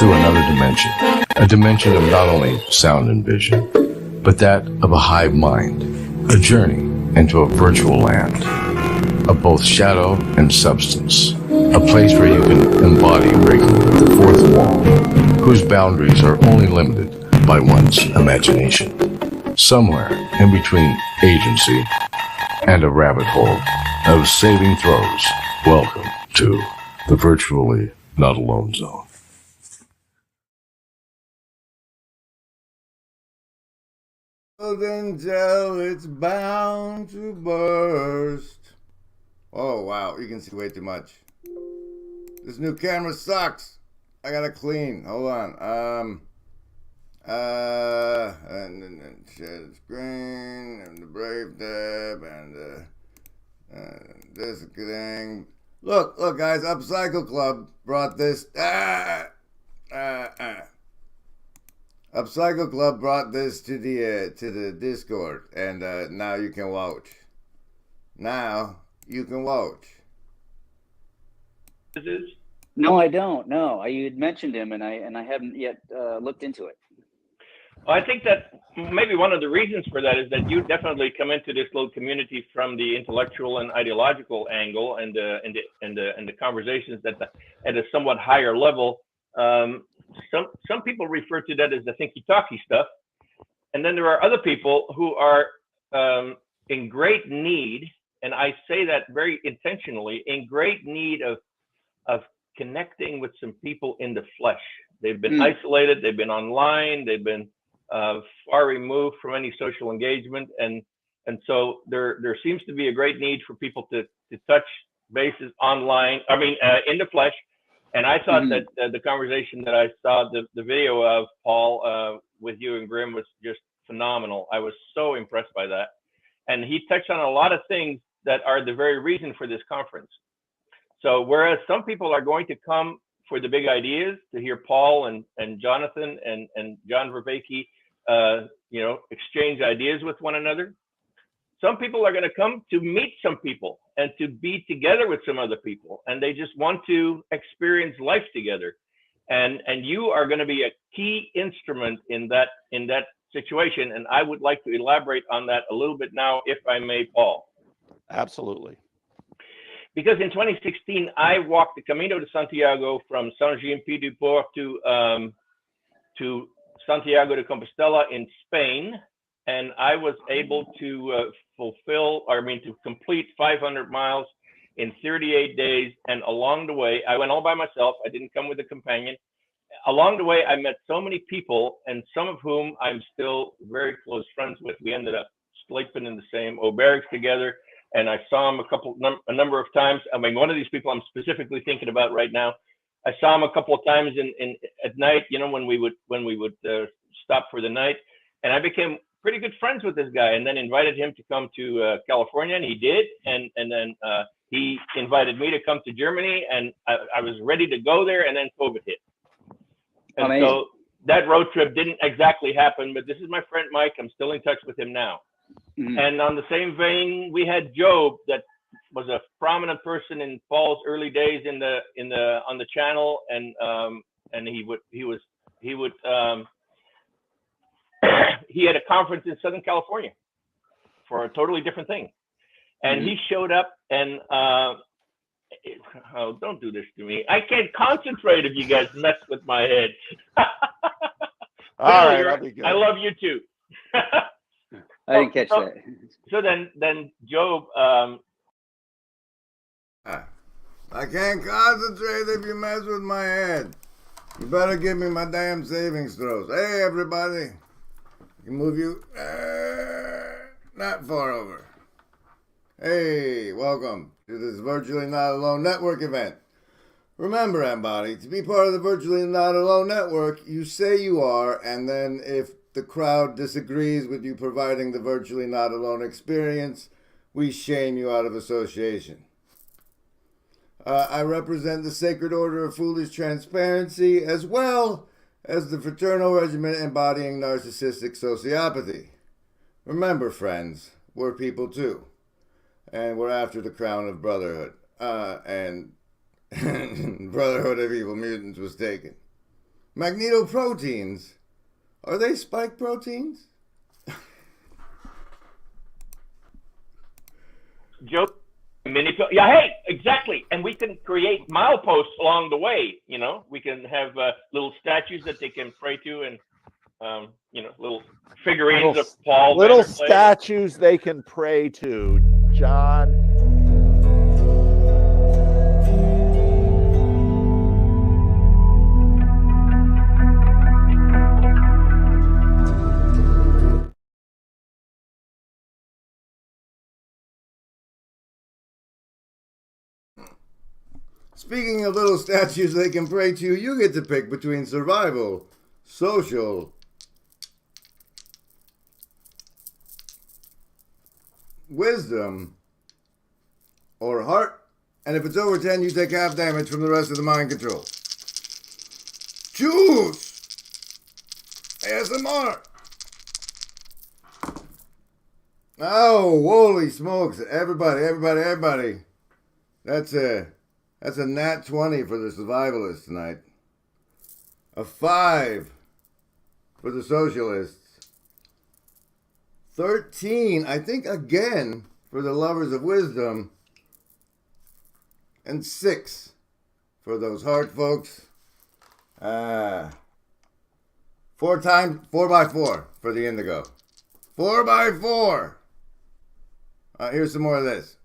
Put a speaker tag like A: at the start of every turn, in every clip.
A: through another dimension, a dimension of not only sound and vision, but that of a hive mind, a journey into a virtual land of both shadow and substance, a place where you can embody breaking the fourth wall, whose boundaries are only limited by one's imagination. Somewhere in between agency and a rabbit hole of saving throws, welcome to the Virtually Not Alone Zone.
B: Until it's bound to burst. Oh wow, you can see way too much. This new camera sucks. I gotta clean. Hold on. And share the screen and the Brave tab and this thing. Look, guys. Upcycle Club brought this. Upcycle Club brought this to the Discord, and now you can watch. Now you can watch.
C: No, I don't. No, you had mentioned him, and I haven't yet looked into it.
D: Well, I think that maybe one of the reasons for that is that you definitely come into this little community from the intellectual and ideological angle, and the conversations that at a somewhat higher level. Some people refer to that as the thinky-talky stuff, and then there are other people who are in great need, and I say that very intentionally, in great need of connecting with some people in the flesh. They've been isolated, they've been online, they've been far removed from any social engagement, and so there seems to be a great need for people to touch bases online. I mean, in the flesh. And I thought that the conversation that I saw, the video of Paul with you and Grim was just phenomenal. I was so impressed by that. And he touched on a lot of things that are the very reason for this conference. So whereas some people are going to come for the big ideas, to hear Paul and Jonathan and John Vervaeke, exchange ideas with one another, some people are going to come to meet some people and to be together with some other people, and they just want to experience life together. And you are going to be a key instrument in that situation. And I would like to elaborate on that a little bit now, if I may, Paul.
E: Absolutely.
D: Because in 2016, I walked the Camino de Santiago from Saint-Jean-Pied-du-Port to Santiago de Compostela in Spain. And I was able to complete 500 miles in 38 days. And along the way, I went all by myself. I didn't come with a companion. Along the way, I met so many people, and some of whom I'm still very close friends with. We ended up sleeping in the same barracks together, and I saw him a number of times. I mean, one of these people I'm specifically thinking about right now, I saw him a couple of times at night, when we would stop for the night, and I became pretty good friends with this guy, and then invited him to come to California, and he did, and then he invited me to come to Germany, and I was ready to go there, and then COVID hit. And
C: Amazing.
D: So that road trip didn't exactly happen, but this is my friend Mike. I'm still in touch with him now. Mm-hmm. And on the same vein, we had Job, that was a prominent person in Paul's early days on the channel, and he had a conference in Southern California for a totally different thing. And he showed up, and don't do this to me. I can't concentrate if you guys mess with my head.
E: All right, that'll be good.
D: I love you too.
C: I didn't catch that.
D: So then Job.
B: I can't concentrate if you mess with my head. You better give me my damn savings throws. Hey, everybody. I can move you not far over. Hey, welcome to this Virtually Not Alone Network event. Remember, Embody, to be part of the Virtually Not Alone Network, you say you are, and then if the crowd disagrees with you providing the Virtually Not Alone experience, we shame you out of association. I represent the Sacred Order of Foolish Transparency, as well as the Fraternal Regiment embodying narcissistic sociopathy. Remember, friends, we're people too. And we're after the crown of brotherhood. And Brotherhood of Evil Mutants was taken. Magnetoproteins. Are they spike proteins?
D: Joe, yeah, hey, exactly. And we can create mileposts along the way. You know, we can have little statues that they can pray to, and you know, little figurines of Paul.
E: Little statues they can pray to, John.
B: Speaking of little statues they can pray to, you get to pick between survival, social, wisdom, or heart. And if it's over 10, you take half damage from the rest of the mind control. Choose! ASMR! Oh, holy smokes. Everybody. That's a nat 20 for the survivalists tonight. A 5 for the socialists. 13, I think, again, for the lovers of wisdom. And 6 for those heart folks. 4x4 for the indigo. 4x4. Here's some more of this.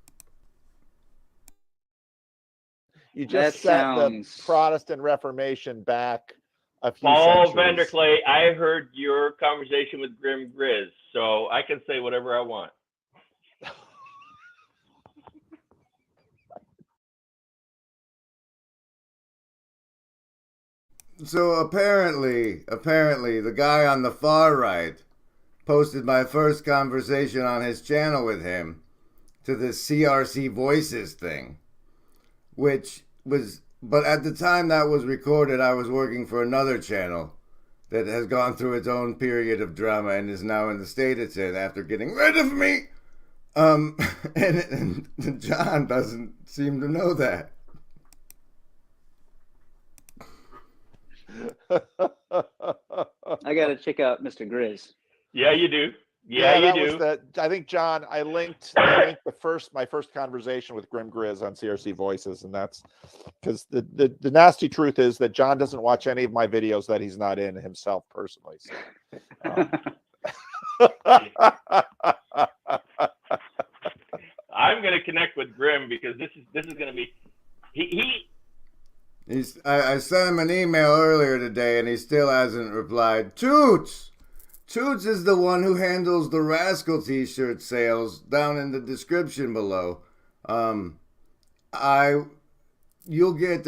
E: You just set the Protestant Reformation back a few
D: Paul
E: centuries.
D: Vanderklay, I heard your conversation with Grim Grizz, so I can say whatever I want.
B: So apparently, the guy on the far right posted my first conversation on his channel with him to this CRC Voices thing, which was, but at the time that was recorded, I was working for another channel that has gone through its own period of drama and is now in the state it's in after getting rid of me. And John doesn't seem to know that.
C: I gotta check out Mr. Grizz.
D: Yeah, you do. Yeah, you do.
E: Was I think, John, I linked my first conversation with Grim Grizz on CRC Voices, and that's because the nasty truth is that John doesn't watch any of my videos that he's not in himself personally. So,
D: I'm gonna connect with Grim because this is gonna be
B: I sent him an email earlier today and he still hasn't replied. Toots is the one who handles the Rascal t-shirt sales down in the description below. You'll get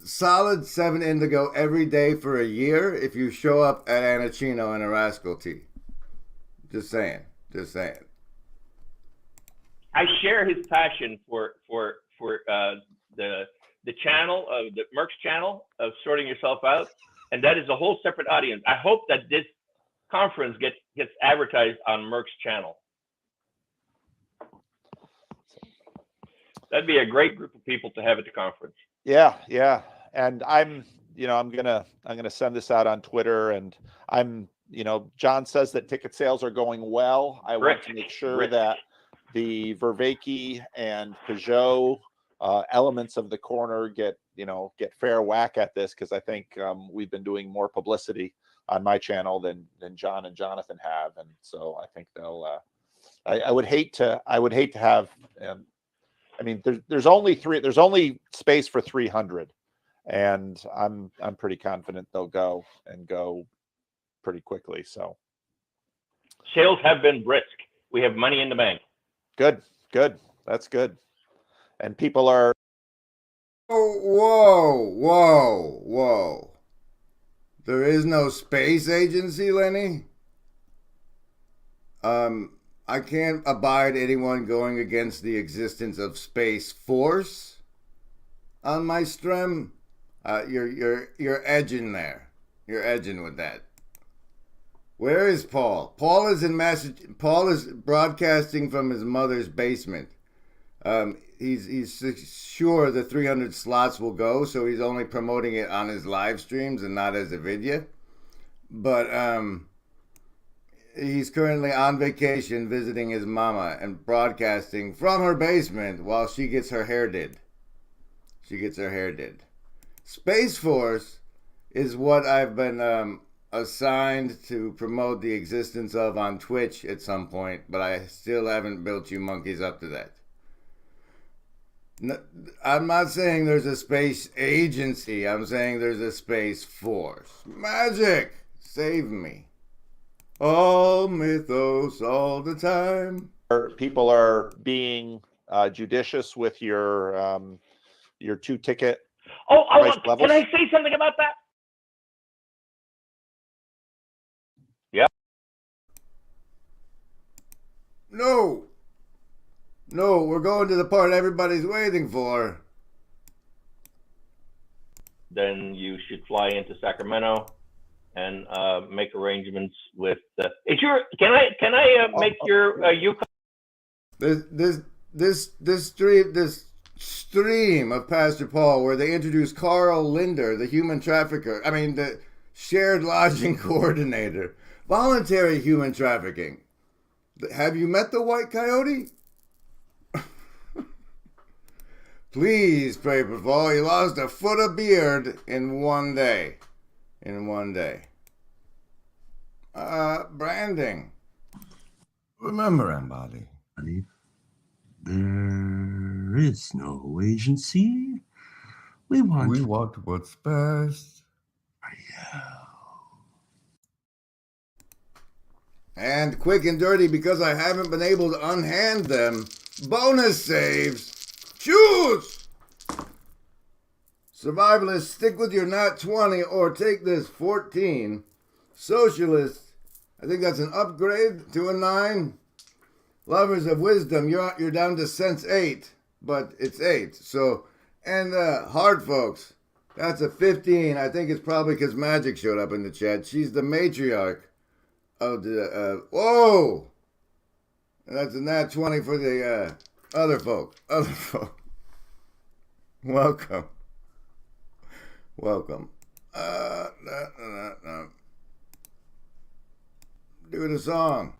B: solid 7 indigo every day for a year if you show up at Anachino in a Rascal tee. Just saying.
D: I share his passion for the channel of the Merck's channel of sorting yourself out, and that is a whole separate audience. I hope that this conference gets advertised on Merck's channel. That'd be a great group of people to have at the conference.
E: Yeah, and I'm gonna send this out on Twitter, and John says that ticket sales are going well. I want to make sure that the Vervaeke and Peugeot elements of the corner get fair whack at this, because I think we've been doing more publicity on my channel than John and Jonathan have, and so I think they'll. I would hate to have. I mean, there's only space for 300, and I'm pretty confident they'll go pretty quickly. So
D: sales have been brisk. We have money in the bank.
E: Good. That's good. And people are.
B: Oh, whoa. There is no space agency, Lenny? I can't abide anyone going against the existence of Space Force on my stream. You're edging there. You're edging with that. Where is Paul? Paul is in Paul is broadcasting from his mother's basement. he's sure the 300 slots will go, so he's only promoting it on his live streams and not as a video. But he's currently on vacation visiting his mama and broadcasting from her basement while she gets her hair did. Space Force is what I've been assigned to promote the existence of on Twitch at some point, but I still haven't built you monkeys up to that. No, I'm not saying there's a space agency. I'm saying there's a space force. Magic! Save me. All mythos all the time.
E: People are being judicious with your 2-ticket price levels.
D: Can I say something about that? Yeah.
B: No, we're going to the part everybody's waiting for.
D: Then you should fly into Sacramento and make arrangements with. Can I make your Yukon?
B: This stream of Pastor Paul where they introduce Carl Linder, the human trafficker. I mean, the shared lodging coordinator, voluntary human trafficking. Have you met the white coyote? Please pray for Paul. He lost a foot of beard in one day. Branding.
F: Remember, Embody, there is no agency. We want what's best.
B: And quick and dirty, because I haven't been able to unhand them. Bonus saves. Choose! Survivalists, stick with your nat 20 or take this 14. Socialists, I think that's an upgrade to a 9. Lovers of wisdom, you're down to sense 8, but it's 8. So, and hard folks, that's a 15. I think it's probably because Magic showed up in the chat. She's the matriarch of the, whoa! That's a nat 20 for the other folk. Welcome. Do the song.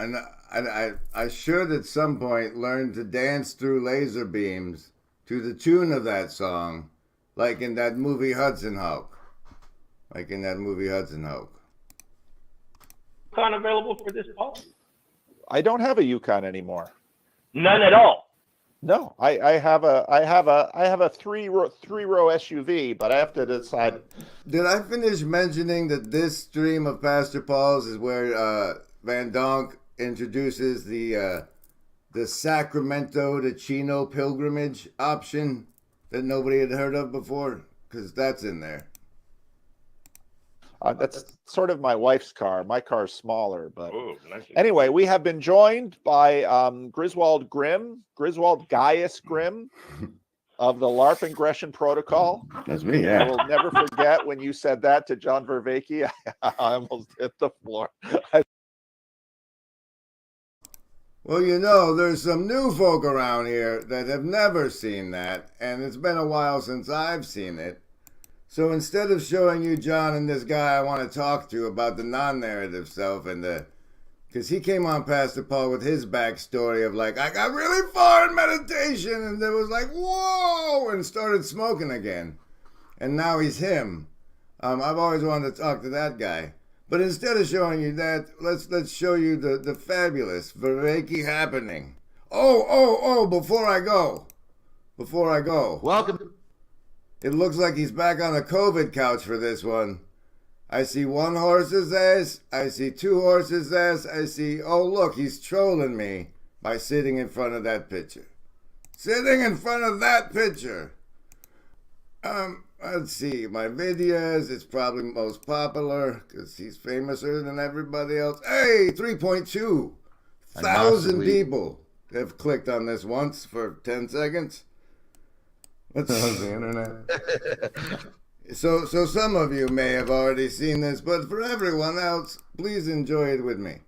B: And I should at some point learn to dance through laser beams to the tune of that song, like in that movie Hudson Hawk.
D: Yukon available for this, Paul?
E: I don't have a Yukon anymore.
D: None at all.
E: No, I have a three row SUV, but I have to decide.
B: Did I finish mentioning that this stream of Pastor Paul's is where Van Donk introduces the Sacramento to Chino pilgrimage option that nobody had heard of before? Because that's in there.
E: That's sort of my wife's car. My car's smaller, but
D: Ooh, nice.
E: Anyway, we have been joined by Griswold Gaius Grimm of the LARP Ingression Protocol.
B: That's me,
E: I
B: yeah.
E: will never forget when you said that to John Vervaeke. I almost hit the floor.
B: Well, you know, there's some new folk around here that have never seen that, and it's been a while since I've seen it. So instead of showing you John and this guy I want to talk to about the non-narrative self and the Because he came on Pastor Paul with his backstory of like, I got really far in meditation and it was like, whoa, and started smoking again. And now he's him. I've always wanted to talk to that guy. But instead of showing you that, let's show you the fabulous Vervaeke happening. Oh, before I go.
G: Welcome.
B: It looks like he's back on the COVID couch for this one. I see one horse's ass. I see two horses' ass. I see, oh, look, he's trolling me by sitting in front of that picture. Sitting in front of that picture. Let's see, my videos, it's probably most popular because he's famouser than everybody else. Hey, 3.2 thousand people have clicked on this once for 10 seconds. What's on the internet? So some of you may have already seen this, but for everyone else, please enjoy it with me.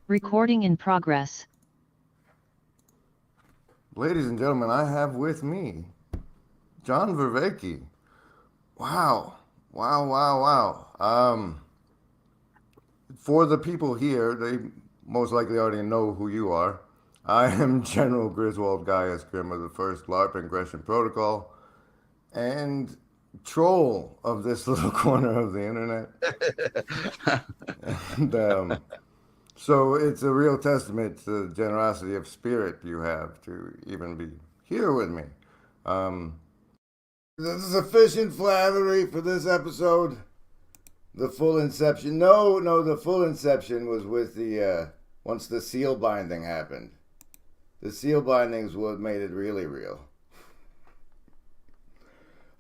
H: Recording in progress.
B: Ladies and gentlemen, I have with me John Vervaeke. Wow. For the people here, they most likely already know who you are. I am General Griswold Gaius Grim of the 1st LARP Ingression Protocol and troll of this little corner of the internet. And so it's a real testament to the generosity of spirit you have to even be here with me. This is sufficient flattery for this episode. The full inception. No, the full inception was with the, once the seal binding happened. The seal bindings what made it really real.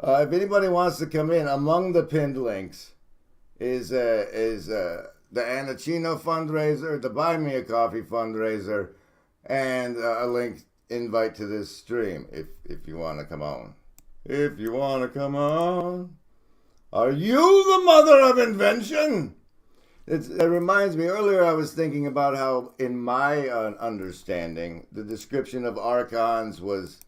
B: If anybody wants to come in, among the pinned links is the Anachino fundraiser, the Buy Me a Coffee fundraiser, and a link invite to this stream if you want to come on. If you want to come on. Are you the mother of invention? It reminds me, earlier I was thinking about how, in my understanding, the description of archons was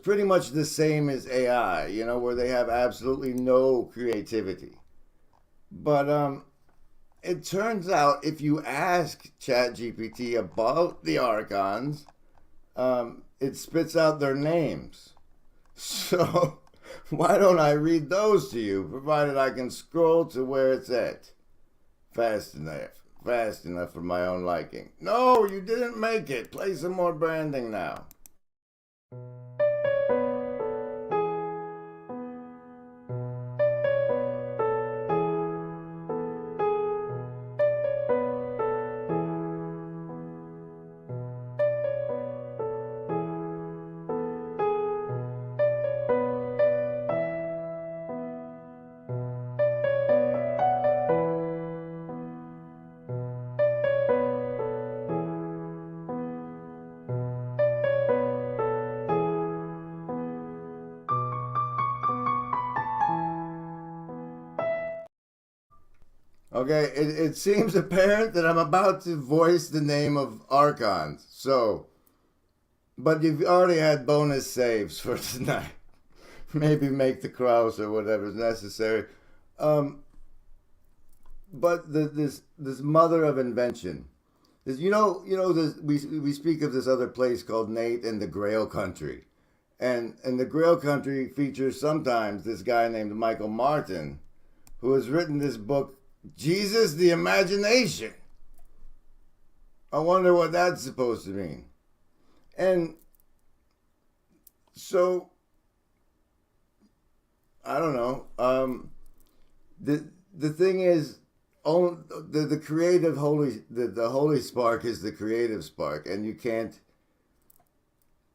B: pretty much the same as AI, you know, where they have absolutely no creativity. But it turns out if you ask ChatGPT about the archons, it spits out their names. So why don't I read those to you, provided I can scroll to where it's at. Fast enough for my own liking. No, you didn't make it. Play some more branding now. Okay, it seems apparent that I'm about to voice the name of Archons. So, but you've already had bonus saves for tonight. Maybe make the cross or whatever's necessary. But this mother of invention. This, you know, this, we speak of this other place called Nate and the Grail Country. And the Grail Country features sometimes this guy named Michael Martin, who has written this book, Jesus the Imagination. I wonder what that's supposed to mean. And so, I don't know. The thing is, the creative the holy spark is the creative spark, and you can't,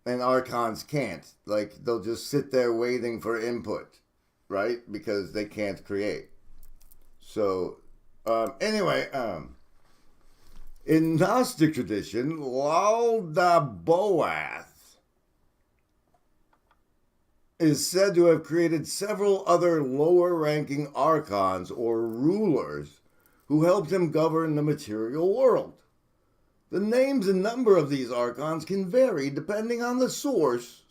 B: and archons can't. Like, they'll just sit there waiting for input, right? Because they can't create. So, anyway, in Gnostic tradition, Laldabaoth is said to have created several other lower-ranking archons or rulers who helped him govern the material world. The names and number of these archons can vary depending on the source,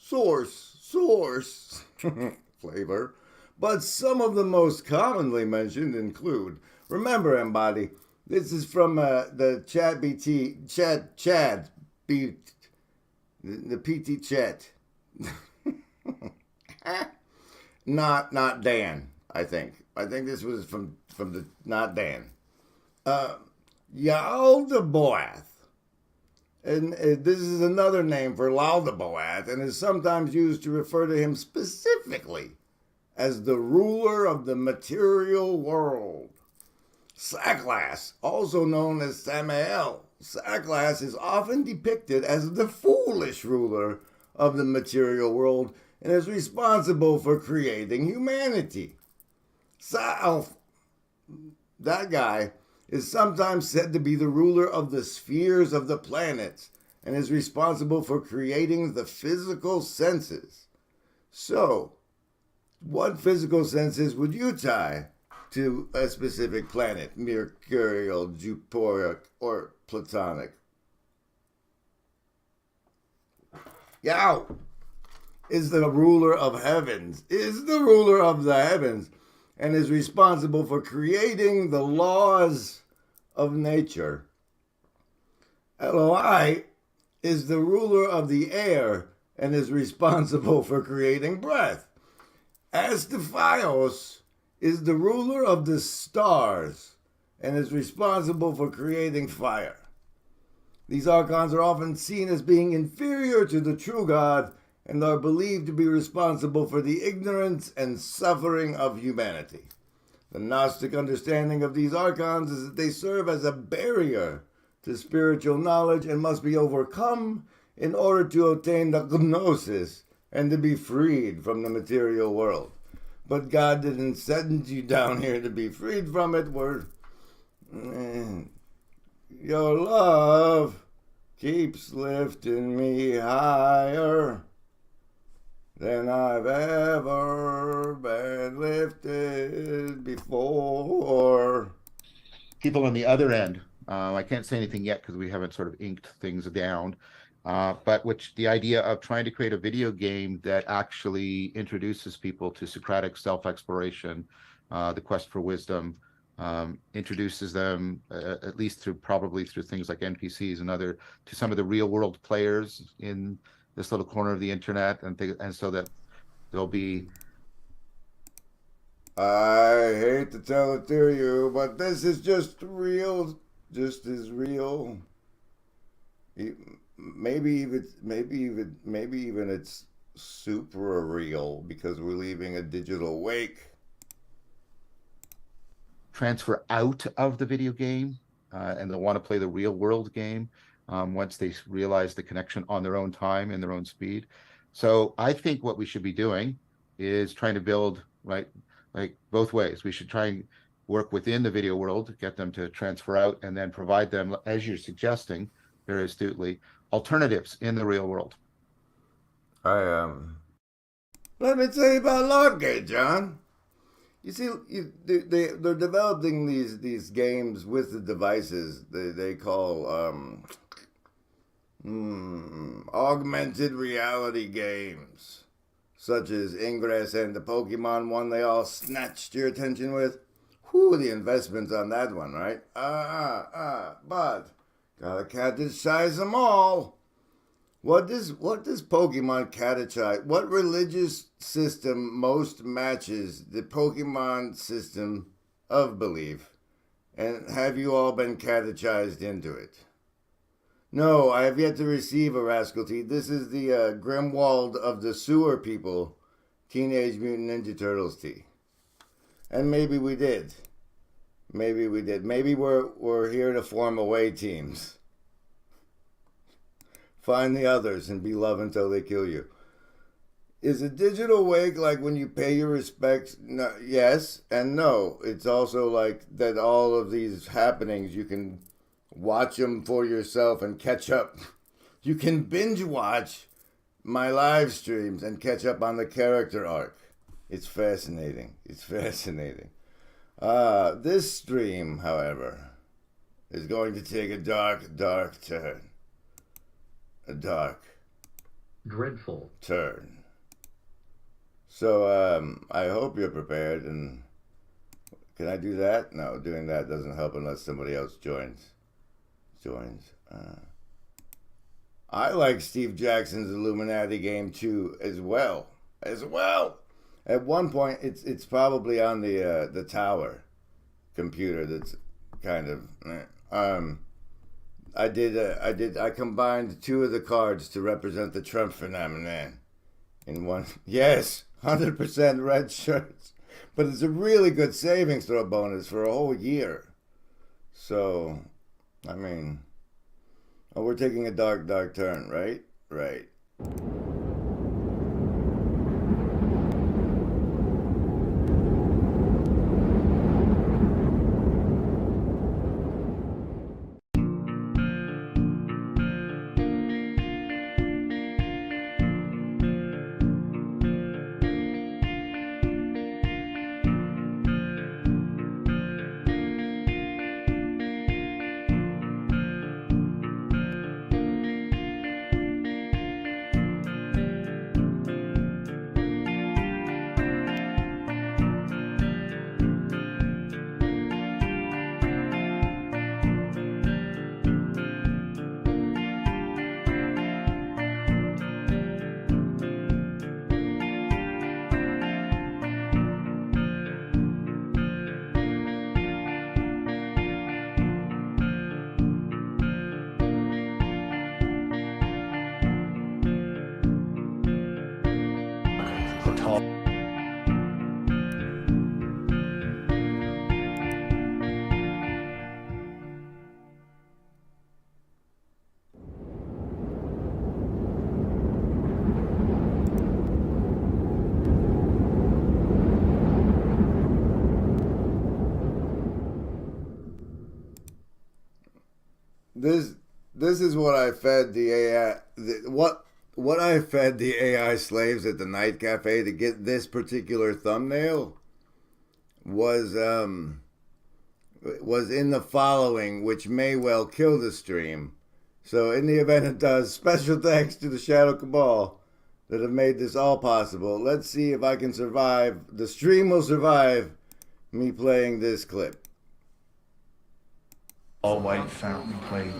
B: flavor, but some of the most commonly mentioned include Remember, Embody, this is from the the PT Chat. Not Dan, I think. I think this was from the, not Dan. Yaldabaoth. And this is another name for Yaldabaoth and is sometimes used to refer to him specifically as the ruler of the material world. Saklas, also known as Samael. Saklas is often depicted as the foolish ruler of the material world and is responsible for creating humanity. Salf, that guy, is sometimes said to be the ruler of the spheres of the planets and is responsible for creating the physical senses. So, what physical senses would you tie to a specific planet, mercurial, Juporic, or platonic? Yao is the ruler of heavens, and is responsible for creating the laws of nature. Eloi is the ruler of the air and is responsible for creating breath. Astaphios is the ruler of the stars and is responsible for creating fire. These archons are often seen as being inferior to the true God and are believed to be responsible for the ignorance and suffering of humanity. The Gnostic understanding of these archons is that they serve as a barrier to spiritual knowledge and must be overcome in order to obtain the gnosis and to be freed from the material world. But God didn't send you down here to be freed from it. Your love keeps lifting me higher than I've ever been lifted before.
G: People on the other end, I can't say anything yet because we haven't sort of inked things down, but which the idea of trying to create a video game that actually introduces people to Socratic self-exploration, the quest for wisdom, introduces them at least probably through things like NPCs and to some of the real world players in this little corner of the internet, and so that there'll be.
B: I hate to tell it to you, but this is just as real. Maybe even it's super real because we're leaving a digital wake.
G: Transfer out of the video game, and they'll want to play the real world game once they realize the connection on their own time and their own speed. So I think what we should be doing is trying to build, right, like both ways. We should try and work within the video world, get them to transfer out, and then provide them, as you're suggesting very astutely, alternatives in the real world.
B: Let me tell you about Lockgate, John. You see, they're developing these games with the devices they call augmented reality games, such as Ingress and the Pokemon one they all snatched your attention with. Whew, the investments on that one, right? But gotta catechize them all. What does Pokemon catechize? What religious system most matches the Pokemon system of belief? And have you all been catechized into it? No, I have yet to receive a Rascal tea. This is the Grimwald of the Sewer People, Teenage Mutant Ninja Turtles tea. And maybe we did. Maybe we're here to form away teams. Find the others and be loved until they kill you. Is a digital wake like when you pay your respects? No, yes and no. It's also like that all of these happenings, you can watch them for yourself and catch up. You can binge watch my live streams and catch up on the character arc. It's fascinating. This stream, however, is going to take a dark turn. A dark,
I: dreadful
B: turn. So I hope you're prepared, and Can I do that? No, doing that doesn't help unless somebody else joins. I like Steve Jackson's Illuminati game too, as well. At one point, it's probably on the tower computer. That's kind of. I combined two of the cards to represent the Trump phenomenon in one. Yes, 100% red shirts. But it's a really good savings throw bonus for a whole year. So, I mean, we're taking a dark turn, right? Right. This is what I fed the AI. What I fed the AI slaves at the night cafe to get this particular thumbnail was in the following, which may well kill the stream. So in the event it does, special thanks to the Shadow Cabal that have made this all possible. Let's see if I can survive. The stream will survive me playing this clip.
J: All white fountain plate.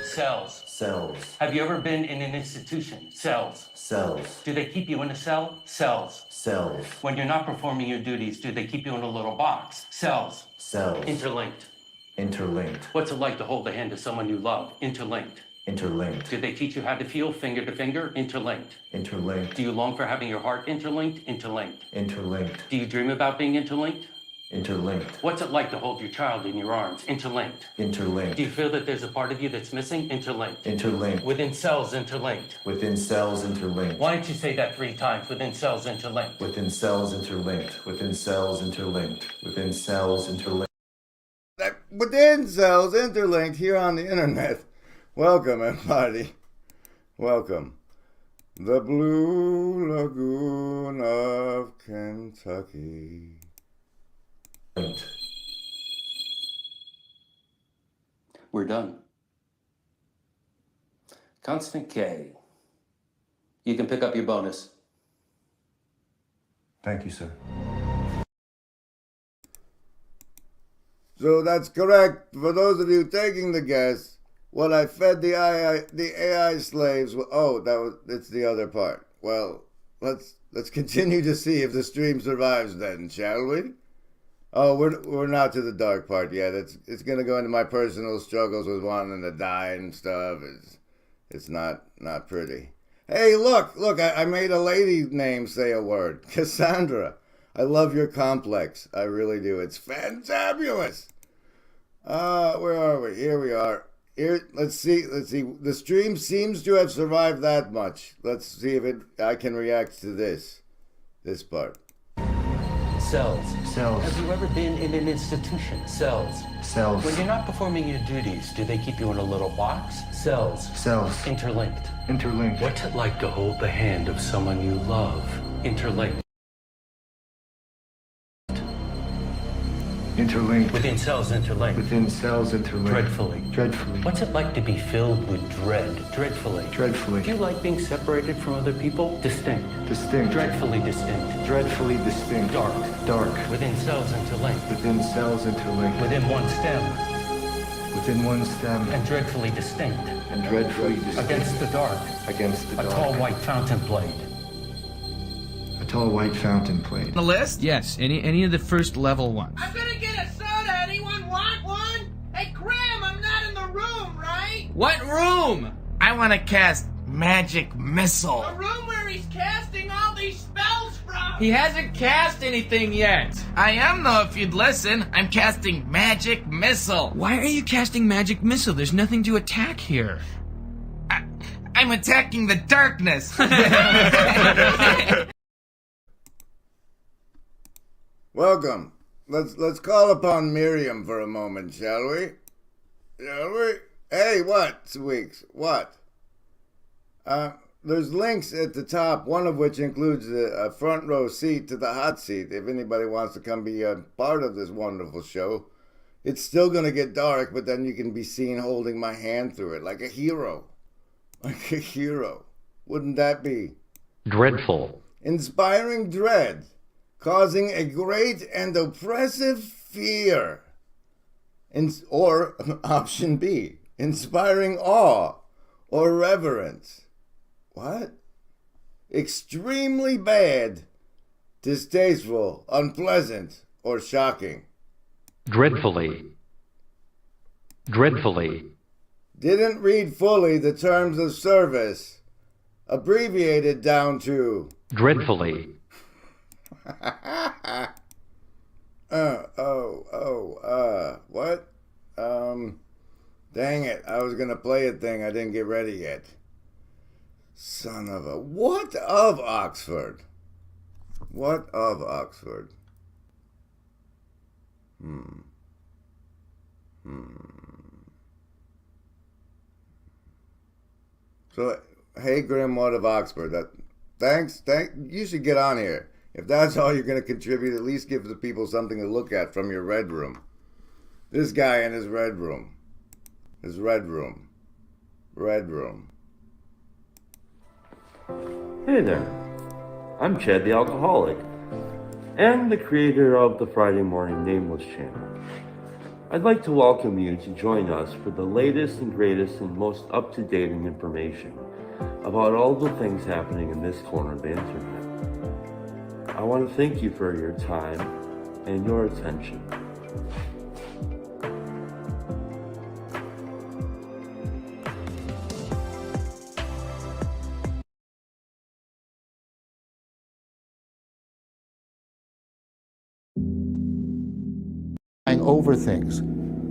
K: Cells.
J: Cells.
K: Have you ever been in an institution? Cells.
J: Cells.
K: Do they keep you in a cell? Cells.
J: Cells.
K: When you're not performing your duties, do they keep you in a little box? Cells.
J: Cells.
K: Interlinked.
J: Interlinked.
K: What's it like to hold the hand of someone you love? Interlinked.
J: Interlinked.
K: Do they teach you how to feel finger to finger? Interlinked.
J: Interlinked.
K: Do you long for having your heart interlinked? Interlinked.
J: Interlinked.
K: Do you dream about being interlinked?
J: Interlinked.
K: What's it like to hold your child in your arms? Interlinked.
J: Interlinked.
K: Do you feel that there's a part of you that's missing? Interlinked.
J: Interlinked.
K: Within cells, interlinked.
J: Within cells interlinked.
K: Why don't you say that 3 times? Within cells, interlinked.
J: Within cells interlinked. Within cells interlinked. Within cells interlinked.
B: Within cells interlinked here on the internet. Welcome, everybody. Welcome. The Blue Lagoon of Kentucky.
K: We're done. Constant K. You can pick up your bonus.
J: Thank you, sir.
B: So that's correct. For those of you taking the guess, what I fed the AI slaves. It's the other part. Well, let's continue to see if the stream survives then, shall we? Oh, we're not to the dark part yet. It's gonna go into my personal struggles with wanting to die and stuff. It's not pretty. Hey, look! I made a lady name say a word. Cassandra. I love your complex. I really do. It's fantabulous. Where are we? Here we are. Here, let's see. The stream seems to have survived that much. Let's see if I can react to this part.
K: Cells.
J: Cells.
K: Have you ever been in an institution? Cells.
J: Cells.
K: When you're not performing your duties, do they keep you in a little box? Cells.
J: Cells.
K: Interlinked.
J: Interlinked.
K: What's it like to hold the hand of someone you love? Interlinked.
A: interlinked,
I: Within cells interlinked.
A: within cells interlinked,
I: Dreadfully.
A: dreadfully,
I: What's it like to be filled with dread? Dreadfully.
A: dreadfully,
I: Do you like being separated from other people? Distinct.
A: distinct,
I: Dreadfully distinct.
A: dreadfully distinct,
I: Dark.
A: dark,
I: Within cells interlinked.
A: within cells interlinked,
I: Within one stem.
A: within one stem,
I: And dreadfully distinct.
A: and dreadfully distinct,
I: Against the dark.
A: against the
I: A
A: dark.
I: tall white fountain blade.
A: A tall white fountain plate.
L: The list? Yes, any of the first level ones.
M: I'm gonna get a soda. Anyone want one? Hey, Graham, I'm not in the room, right?
L: What room? I want to cast magic missile.
M: The room where he's casting all these spells from.
L: He hasn't cast anything yet. I am though, if you'd listen. I'm casting magic missile. Why are you casting magic missile? There's nothing to attack here. I'm attacking the darkness.
B: Welcome. Let's call upon Miriam for a moment, shall we? Shall we? Hey, what, Sweeks? What? There's links at the top, one of which includes a front row seat to the hot seat if anybody wants to come be a part of this wonderful show. It's still going to get dark, but then you can be seen holding my hand through it like a hero. Like a hero. Wouldn't that be?
I: Dreadful.
B: Inspiring dread, causing a great and oppressive fear. Or option B, inspiring awe or reverence. What? Extremely bad, distasteful, unpleasant, or shocking.
I: Dreadfully. Dreadfully.
B: Didn't read fully the terms of service, abbreviated down to
I: Dreadfully.
B: What? Dang it, I was gonna play a thing, I didn't get ready yet. Son of a... What of Oxford? What of Oxford? So, hey Grim, what of Oxford? Thanks, you should get on here. If that's all you're going to contribute, at least give the people something to look at from your red room. This guy in his red room. His red room. Red room.
N: Hey there. I'm Chad the Alcoholic, and the creator of the Friday Morning Nameless channel. I'd like to welcome you to join us for the latest and greatest and most up-to-date information about all the things happening in this corner of the internet. I want to thank you for your time and your attention.
G: Over things,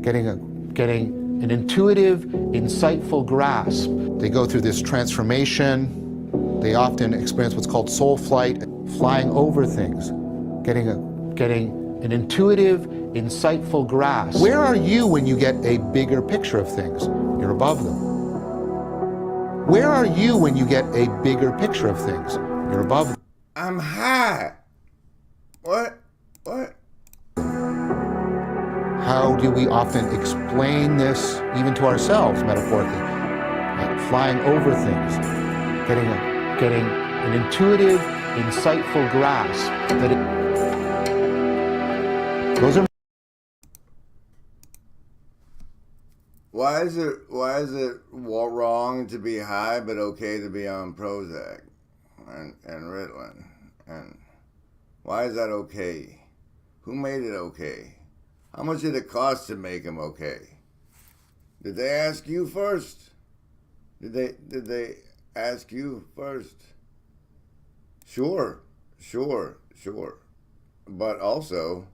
G: getting an intuitive, insightful grasp. They go through this transformation. They often experience what's called soul flight, flying over things, getting an intuitive, insightful grasp. Where are you when you get a bigger picture of things? You're above them. Where are you when you get a bigger picture of things? You're above them.
B: I'm high. What?
G: How do we often explain this even to ourselves, metaphorically? Like flying over things, getting an intuitive, insightful grasp that those are.
B: Why is it wrong to be high but okay to be on Prozac and Ritalin? And why is that okay? Who made it okay? How much did it cost to make them okay? Did they ask you first? Did they ask you first? Sure. But also,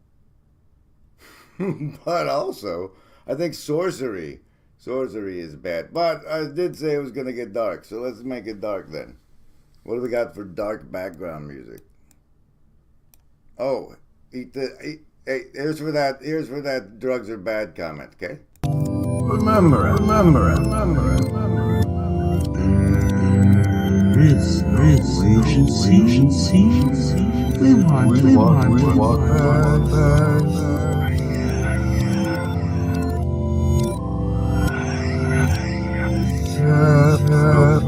B: I think sorcery is bad. But I did say it was going to get dark, so let's make it dark then. What do we got for dark background music? Oh, hey, here's for that drugs are bad comment, okay?
F: Remember it. There is no agency. We want past.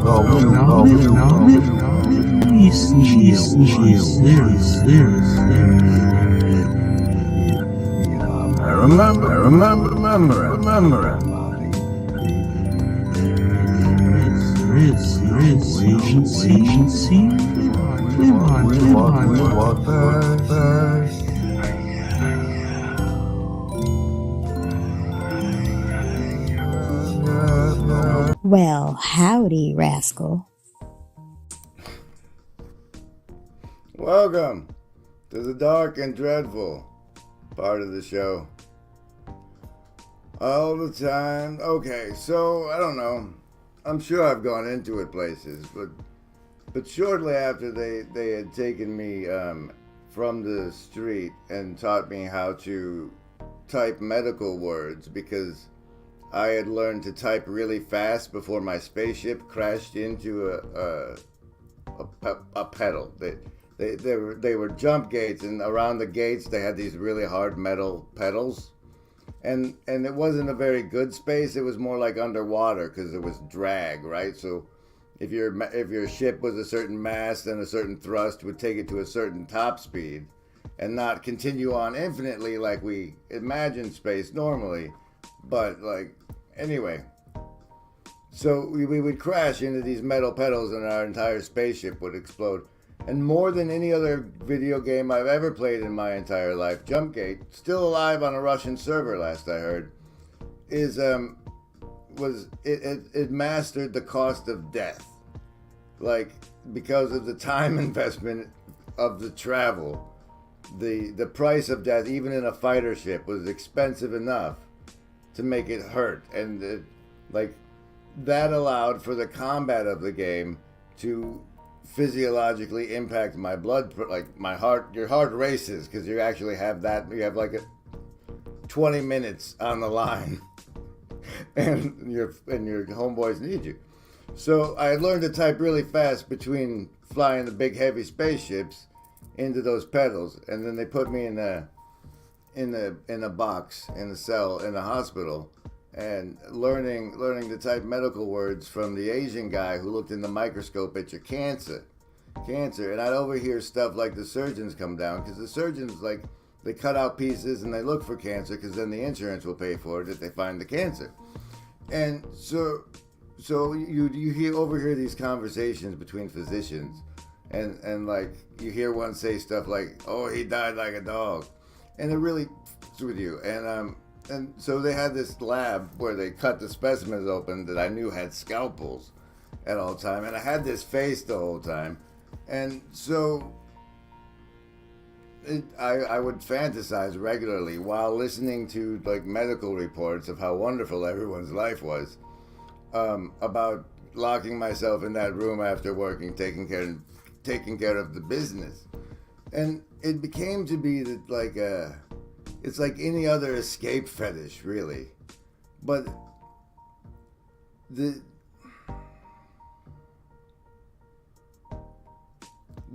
F: Remember. Agency. We walk fast.
O: Well, howdy, Rascal.
B: Welcome to the dark and dreadful part of the show. All the time. Okay, so I don't know. I'm sure I've gone into it places, but shortly after they had taken me from the street and taught me how to type medical words, because I had learned to type really fast before my spaceship crashed into a pedal. They were jump gates, and around the gates they had these really hard metal pedals. And it wasn't a very good space. It was more like underwater because it was drag, right? So if your ship was a certain mass, then a certain thrust would take it to a certain top speed and not continue on infinitely like we imagine space normally. But like, anyway, so we would crash into these metal pedals and our entire spaceship would explode. And more than any other video game I've ever played in my entire life, Jumpgate, still alive on a Russian server last I heard, it mastered the cost of death. Like, because of the time investment of the travel, the price of death, even in a fighter ship, was expensive enough to make it hurt. And that allowed for the combat of the game to physiologically impact my blood, like my heart. Your heart races because you actually have that. You have like 20 minutes on the line, and your homeboys need you. So I learned to type really fast between flying the big heavy spaceships into those pedals, and then they put me in a box in a cell in a hospital. And learning to type medical words from the Asian guy who looked in the microscope at your cancer. And I'd overhear stuff like the surgeons come down, because the surgeons, like, they cut out pieces and they look for cancer, because then the insurance will pay for it if they find the cancer. And so you overhear these conversations between physicians, and like you hear one say stuff like, "Oh, he died like a dog," and it really f***s with you. And so they had this lab where they cut the specimens open that I knew had scalpels at all time. And I had this face the whole time. And so I would fantasize regularly while listening to like medical reports of how wonderful everyone's life was, about locking myself in that room after working, taking care of the business. And it became to be that like it's like any other escape fetish, really. But the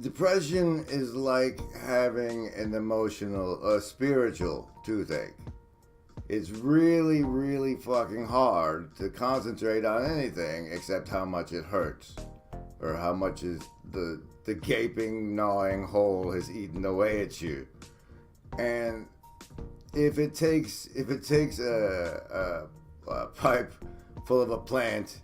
B: depression is like having an spiritual toothache. It's really, really fucking hard to concentrate on anything except how much it hurts, or how much is the gaping, gnawing hole has eaten away at you. And if it takes a pipe full of a plant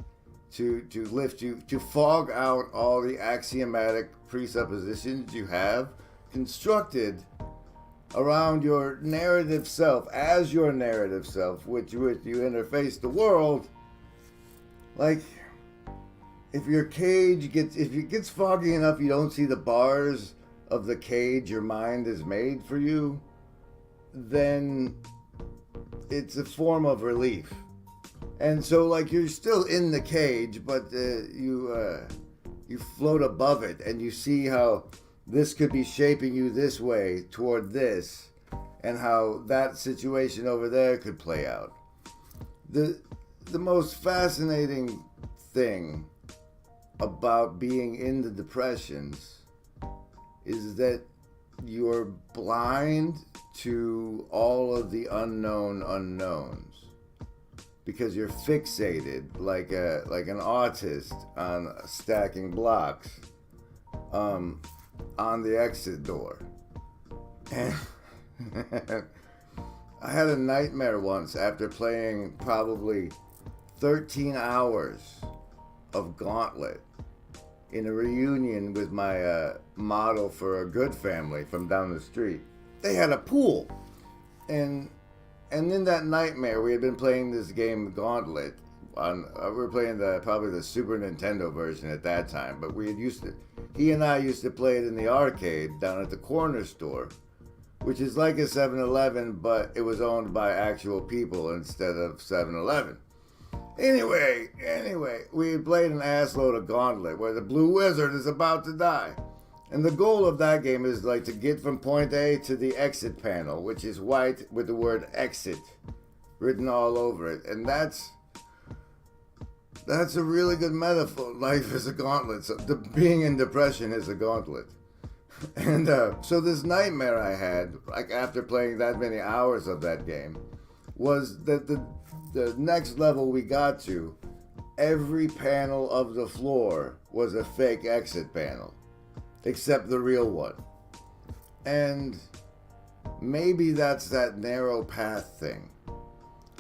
B: to lift you, to fog out all the axiomatic presuppositions you have constructed around your narrative self, as your narrative self, which you interface the world, like, if your cage gets foggy enough you don't see the bars of the cage your mind has made for you, then it's a form of relief. And so, like, you're still in the cage, but you float above it, and you see how this could be shaping you this way toward this, and how that situation over there could play out. The most fascinating thing about being in the depressions is that you're blind to all of the unknown unknowns. because you're fixated like an autist on stacking blocks on the exit door. And I had a nightmare once after playing probably 13 hours of Gauntlet in a reunion with my model for a good family from down the street. They had a pool, and in that nightmare we had been playing this game Gauntlet on we were playing probably the Super Nintendo version at that time, but he and I used to play it in the arcade down at the corner store, which is like a 7-Eleven, but it was owned by actual people instead of 7-Eleven. Anyway, we had played an assload of Gauntlet where the Blue Wizard is about to die. And the goal of that game is like to get from point A to the exit panel, which is white with the word exit written all over it. And that's a really good metaphor. Life is a gauntlet. So being in depression is a gauntlet. And so this nightmare I had, like after playing that many hours of that game, was that the next level we got to, every panel of the floor was a fake exit panel, except the real one. And maybe that's that narrow path thing.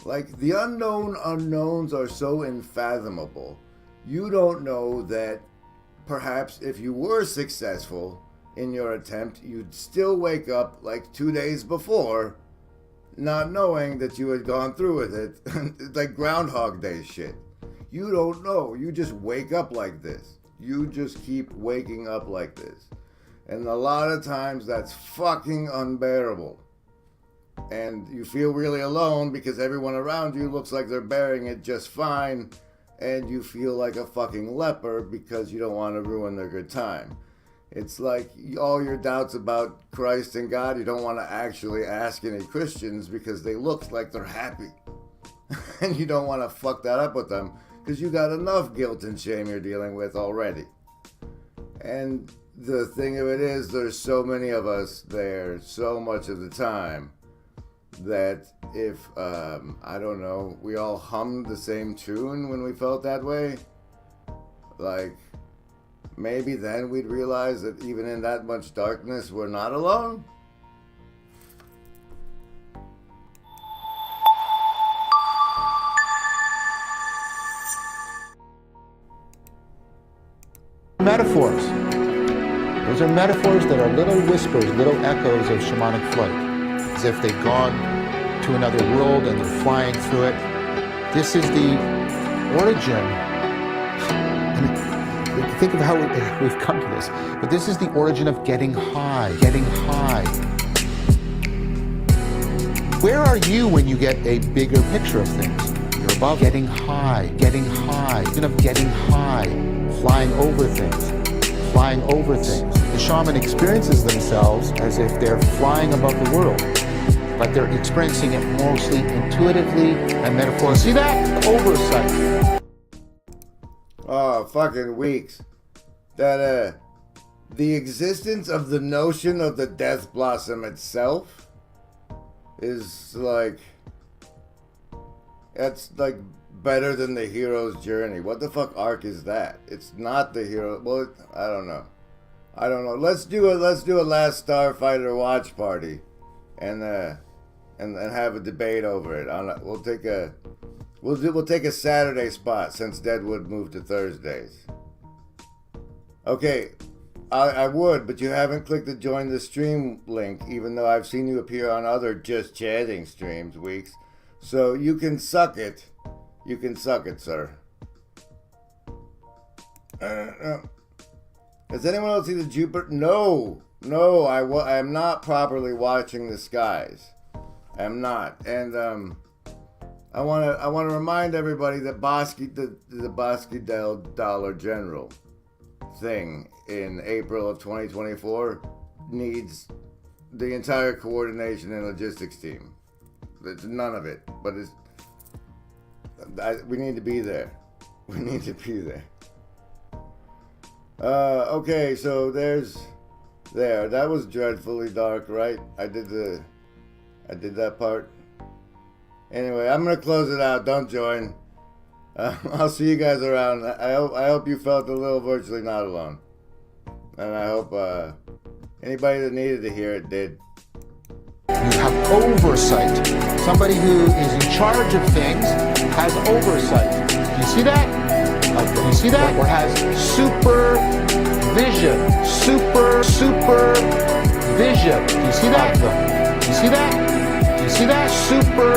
B: Like, the unknown unknowns are so unfathomable, you don't know that perhaps if you were successful in your attempt, you'd still wake up like 2 days before, not knowing that you had gone through with it. It's like Groundhog Day shit. You don't know. You just wake up like this. You just keep waking up like this. And a lot of times that's fucking unbearable. And you feel really alone because everyone around you looks like they're bearing it just fine. And you feel like a fucking leper because you don't want to ruin their good time. It's like all your doubts about Christ and God, you don't want to actually ask any Christians because they look like they're happy. And you don't want to fuck that up with them because you got enough guilt and shame you're dealing with already. And the thing of it is, there's so many of us there so much of the time that if, I don't know, we all hummed the same tune when we felt that way, like, maybe then we'd realize that even in that much darkness, we're not alone.
G: Metaphors. Those are metaphors that are little whispers, little echoes of shamanic flight, as if they've gone to another world and they're flying through it. This is the origin. And think of how we've come to this. But this is the origin of getting high. Getting high. Where are you when you get a bigger picture of things? You're above getting high. Getting high. Origin of getting high. Flying over things. Flying over things. The shaman experiences themselves as if they're flying above the world, but they're experiencing it mostly intuitively and metaphorically. See that? Oversight.
B: Oh, fucking weeks. That, the existence of the notion of the death blossom itself is like, that's like better than the hero's journey. What the fuck arc is that? It's not the hero. Well, I don't know. Let's do a Last Starfighter watch party, and have a debate over it. We'll take a Saturday spot since Deadwood moved to Thursdays. Okay, I would, but you haven't clicked the join the stream link, even though I've seen you appear on other Just Chatting streams weeks. So you can suck it. You can suck it, sir. Has anyone else seen the Jupiter? No, I am not properly watching the skies. I'm not, and I want to remind everybody that the Bosque del Dollar General thing in April of 2024 needs the entire coordination and logistics team. There's none of it, but we need to be there. We need to be there. Okay, so that was dreadfully dark, right? I did that part. Anyway, I'm gonna close it out. Don't join. I'll see you guys around. I hope you felt a little virtually not alone, and I hope anybody that needed to hear it did.
G: You have oversight. Somebody who is in charge of things has oversight. Do you see that? You see that? Or has supervision. Supervision. Do you see that? Do you see that? Do you see that? Super